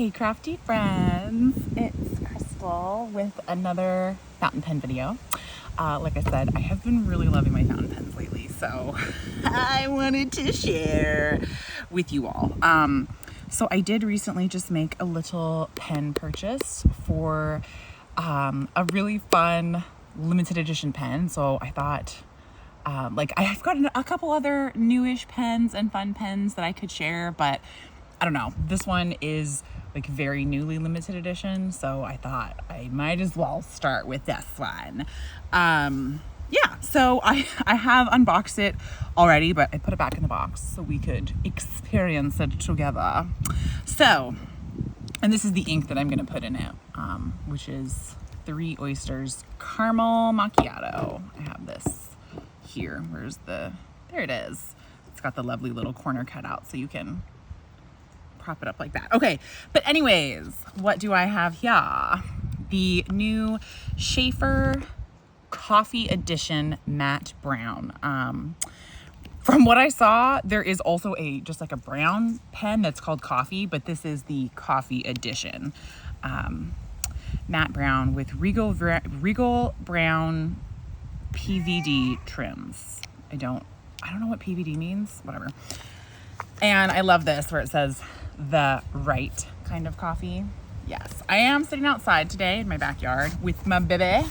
Hey crafty friends, it's Crystal with another fountain pen video. Like I said, I have been really loving my fountain pens lately, so I wanted to share with you all. So I did recently just make a little pen purchase for a really fun limited edition pen. So I thought, I've got a couple other newish pens and fun pens that I could share, but I don't know. This one is like very newly limited edition, so I thought I might as well start with this one. So I have unboxed it already, but I put it back in the box so we could experience it together. So, and this is the ink that I'm gonna put in it, which is 3 Oysters Caramel Macchiato. I have this here. There it is. It's got the lovely little corner cut out so you can prop it up like that. Okay, but anyways, what do I have here? The new Sheaffer Coffee Edition Matte Brown. From what I saw, there is also just like a brown pen that's called Coffee, but this is the Coffee Edition. Matte brown with Regal Brown PVD trims. I don't know what PVD means, whatever. And I love this where it says the right kind of coffee. Yes, I am sitting outside today in my backyard with my baby.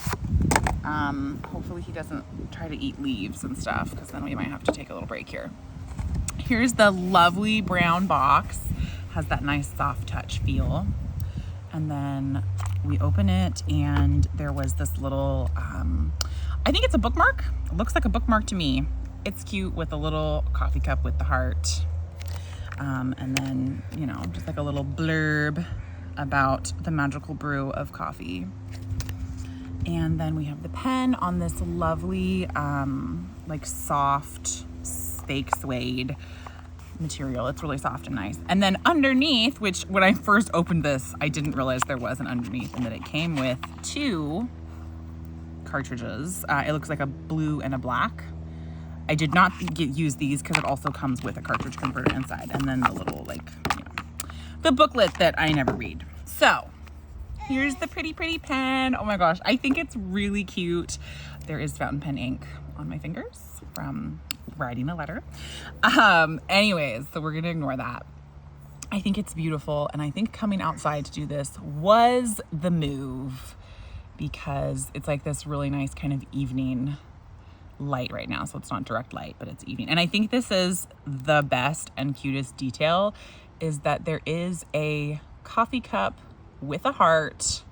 Hopefully he doesn't try to eat leaves and stuff, because then we might have to take a little break here. Here's the lovely brown box. Has that nice soft touch feel. And then we open it and there was this little, I think it's a bookmark. It looks like a bookmark to me. It's cute with a little coffee cup with the heart. And then, just like a little blurb about the magical brew of coffee. And then we have the pen on this lovely, like soft fake suede material. It's really soft and nice. And then underneath, which when I first opened this, I didn't realize there was an underneath, and that it came with 2 cartridges. It looks like a blue and a black. I did not use these because it also comes with a cartridge converter inside, and then the little the booklet that I never read. So here's the pretty pen. Oh my gosh, I think it's really cute. There is fountain pen ink on my fingers from writing a letter. Anyways, so we're gonna ignore that. I think it's beautiful, and I think coming outside to do this was the move, because it's like this really nice kind of evening light right now, so it's not direct light, but it's evening. And I think this is the best and cutest detail, is that there is a coffee cup with a heart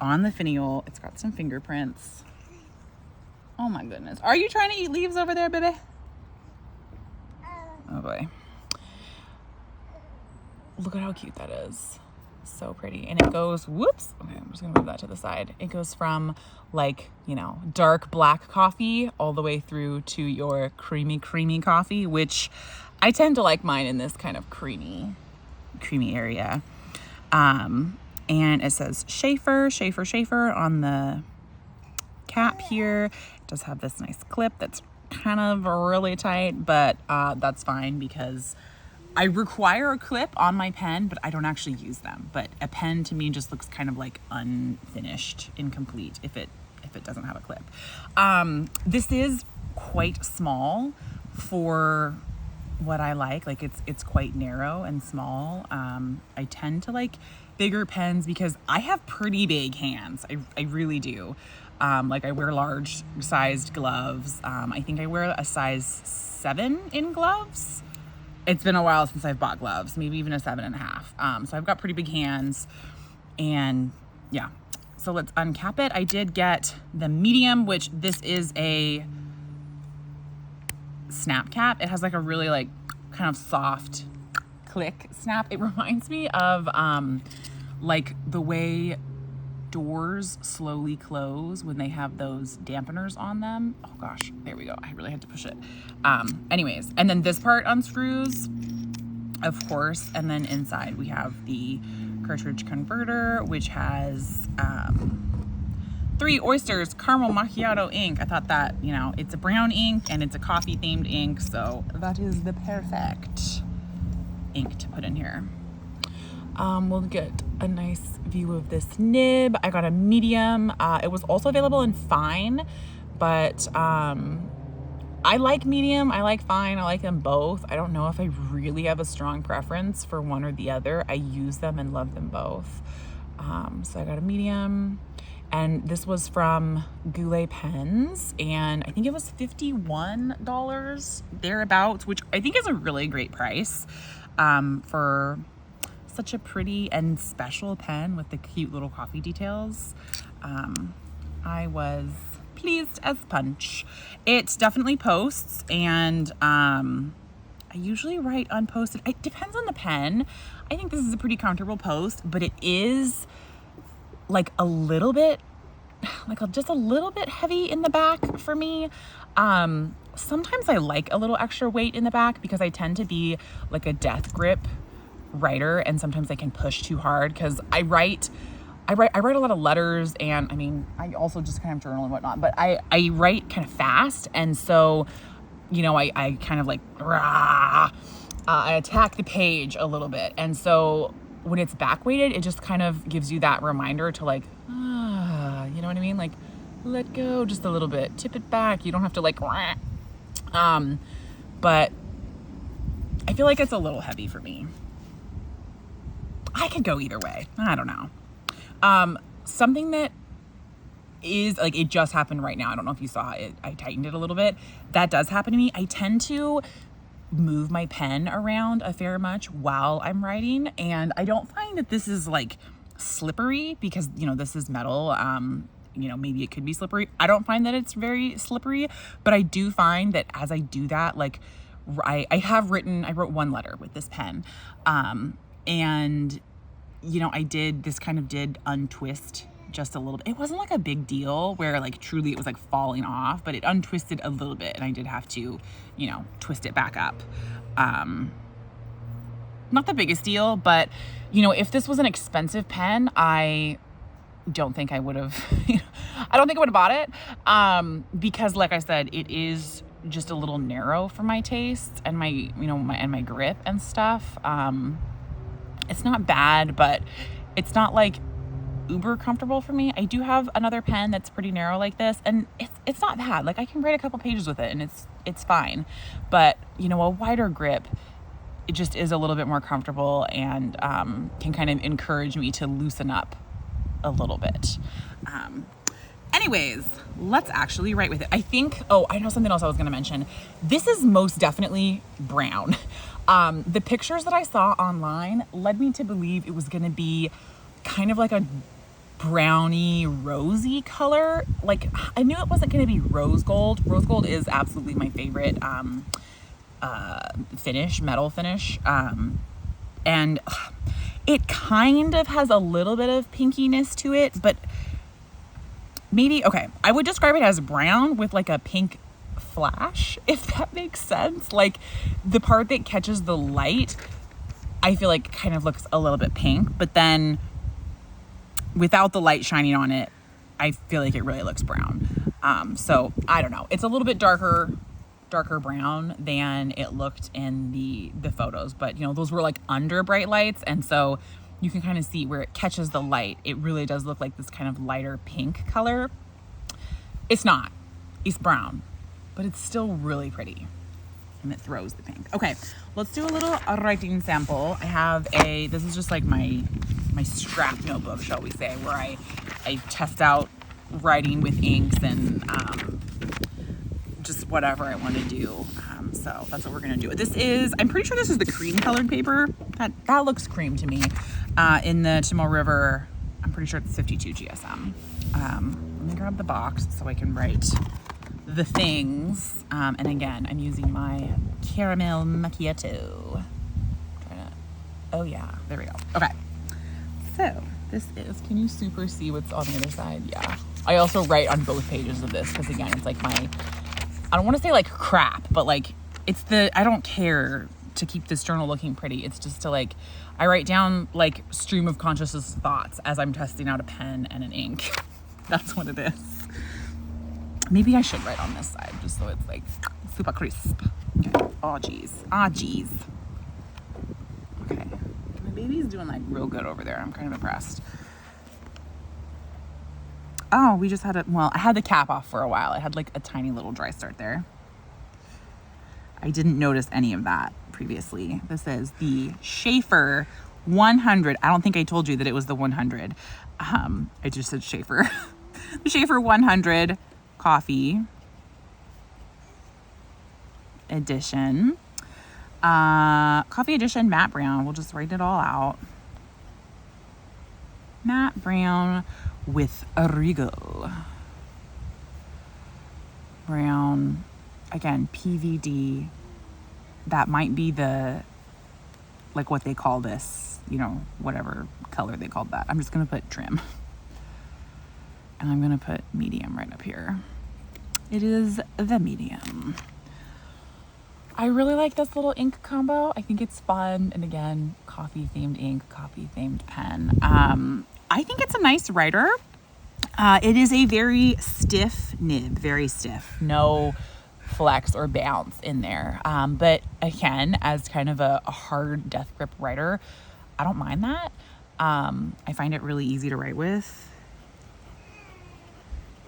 on the finial. It's got some fingerprints. Oh my goodness, are you trying to eat leaves over there, baby? Oh boy, look at how cute that is. So pretty. And it goes, whoops, okay, I'm just gonna move that to the side. It goes from dark black coffee all the way through to your creamy coffee, which I tend to like mine in this kind of creamy area. And it says Sheaffer on the cap here. It does have this nice clip that's kind of really tight, but that's fine, because I require a clip on my pen, but I don't actually use them. But a pen to me just looks kind of like unfinished, incomplete if it doesn't have a clip. This is quite small for what I like. Like it's quite narrow and small. I tend to like bigger pens because I have pretty big hands. I really do. I wear large sized gloves. I think I wear a size 7 in gloves. It's been a while since I've bought gloves, maybe even a 7.5. So I've got pretty big hands, and yeah. So let's uncap it. I did get the medium, which this is a snap cap. It has like a really kind of soft click snap. It reminds me of the way doors slowly close when they have those dampeners on them. Oh gosh, there we go. I really had to push it. Anyways, and then this part unscrews, of course, and then inside we have the cartridge converter, which has 3 Oysters Caramel Macchiato ink. I thought that, it's a brown ink and it's a coffee themed ink, so that is the perfect ink to put in here. We'll get a nice view of this nib. I got a medium. It was also available in fine, but I like medium, I like fine, I like them both. I don't know if I really have a strong preference for one or the other. I use them and love them both. So I got a medium, and this was from Goulet Pens, and I think it was $51 thereabouts, which I think is a really great price for such a pretty and special pen with the cute little coffee details. I was pleased as punch. It definitely posts, and I usually write unposted. It depends on the pen. I think this is a pretty comfortable post, but it is like a little bit, just a little bit heavy in the back for me. Sometimes I like a little extra weight in the back because I tend to be like a death grip writer, and sometimes I can push too hard because I write a lot of letters, and I mean, I also just kind of journal and whatnot, but I write kind of fast, and so, you know, I kind of like, I attack the page a little bit, and so when it's back weighted, it just kind of gives you that reminder to like, you know what I mean? Like, let go just a little bit, tip it back. You don't have to like, but I feel like it's a little heavy for me. I could go either way. I don't know. Something that is like, it just happened right now. I don't know if you saw it. I tightened it a little bit. That does happen to me. I tend to move my pen around a fair much while I'm writing, and I don't find that this is like slippery because, you know, this is metal. You know, maybe it could be slippery. I don't find that it's very slippery, but I do find that as I do that, like I wrote one letter with this pen, and you know, this kind of did untwist just a little bit. It wasn't like a big deal where like truly it was like falling off, but it untwisted a little bit, and I did have to, you know, twist it back up. Not the biggest deal, but you know, if this was an expensive pen, I don't think I would have, I don't think I would have bought it. Because like I said, it is just a little narrow for my taste and my grip and stuff. It's not bad, but it's not like uber comfortable for me. I do have another pen that's pretty narrow like this, and it's not bad. Like I can write a couple pages with it, and it's fine. But you know, a wider grip, it just is a little bit more comfortable, and can kind of encourage me to loosen up a little bit. Anyways, let's actually write with it. I think, I know something else I was going to mention. This is most definitely brown. The pictures that I saw online led me to believe it was going to be kind of like a browny, rosy color. Like I knew it wasn't going to be rose gold. Rose gold is absolutely my favorite finish, metal finish. And it kind of has a little bit of pinkiness to it, but maybe, I would describe it as brown with like a pink flash, if that makes sense. Like the part that catches the light, I feel like kind of looks a little bit pink, but then without the light shining on it, I feel like it really looks brown. So I don't know. It's a little bit darker brown than it looked in the photos, but you know, those were like under bright lights, and so you can kind of see where it catches the light. It really does look like this kind of lighter pink color. It's not. It's brown, but it's still really pretty, and it throws the pink. Okay, let's do a little writing sample. This is just like my scrap notebook, shall we say, where I test out writing with inks and just whatever I want to do. So that's what we're gonna do. I'm pretty sure this is the cream colored paper. That looks cream to me. In the Tomorrow River, I'm pretty sure it's 52 GSM. Let me grab the box so I can write the things. And again, I'm using my caramel macchiato. Oh yeah, there we go. Okay. So this is, can you super see what's on the other side? Yeah. I also write on both pages of this because again, it's like I don't want to say like crap, but like I don't care to keep this journal looking pretty. It's just to like, I write down like stream of consciousness thoughts as I'm testing out a pen and an ink. That's what it is. Maybe I should write on this side just so it's like super crisp. Okay. Oh geez. Okay. Maybe Baby's doing like real good over there. I'm kind of impressed. Oh, we just had I had the cap off for a while. I had like a tiny little dry start there. I didn't notice any of that previously. This is the Sheaffer 100. I don't think I told you that it was the 100. I just said Sheaffer. The Sheaffer 100 coffee edition. Coffee edition matte brown. We'll just write it all out. Matte brown with a regal. Brown, again, PVD. That might be the, like what they call this, you know, whatever color they called that. I'm just going to put trim. And I'm going to put medium right up here. It is the medium. I really like this little ink combo. I think it's fun. And again, coffee themed ink, coffee themed pen. I think it's a nice writer. It is a very stiff nib, very stiff. No flex or bounce in there. But again, as kind of a hard death grip writer, I don't mind that. I find it really easy to write with.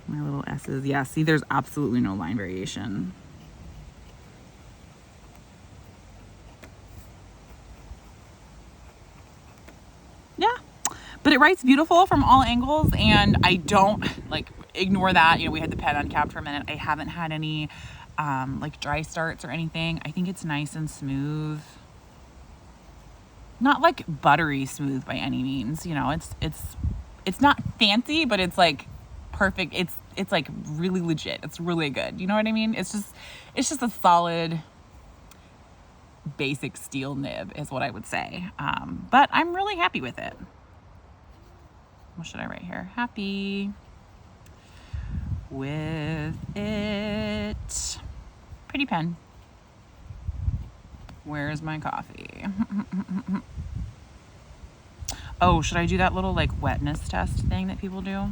My little S's. Yeah, see, there's absolutely no line variation. Yeah, but it writes beautiful from all angles, and I don't like ignore that. You know, we had the pen uncapped for a minute. I haven't had any like dry starts or anything. I think it's nice and smooth. Not like buttery smooth by any means. You know, it's not fancy, but it's like perfect. It's like really legit. It's really good. You know what I mean? It's just a solid basic steel nib is what I would say. But I'm really happy with it. What should I write here? Happy with it. Pretty pen. Where's my coffee? Oh, should I do that little like wetness test thing that people do?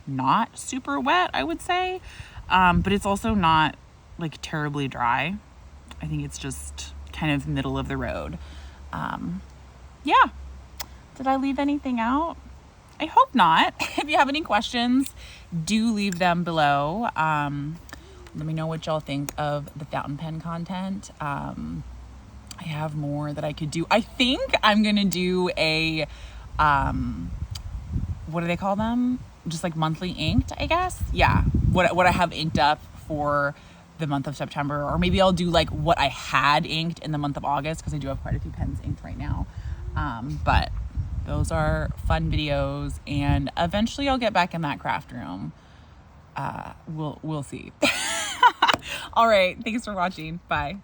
Not super wet, I would say. But it's also not like terribly dry. I think it's just kind of middle of the road. Yeah. Did I leave anything out? I hope not. If you have any questions, do leave them below. Let me know what y'all think of the fountain pen content. I have more that I could do. I think I'm going to do a, what do they call them? Just like monthly inked, I guess. Yeah. What I have inked up for the month of September, or maybe I'll do like what I had inked in the month of August, because I do have quite a few pens inked right now. But those are fun videos, and eventually I'll get back in that craft room. We'll see. All right, thanks for watching. Bye.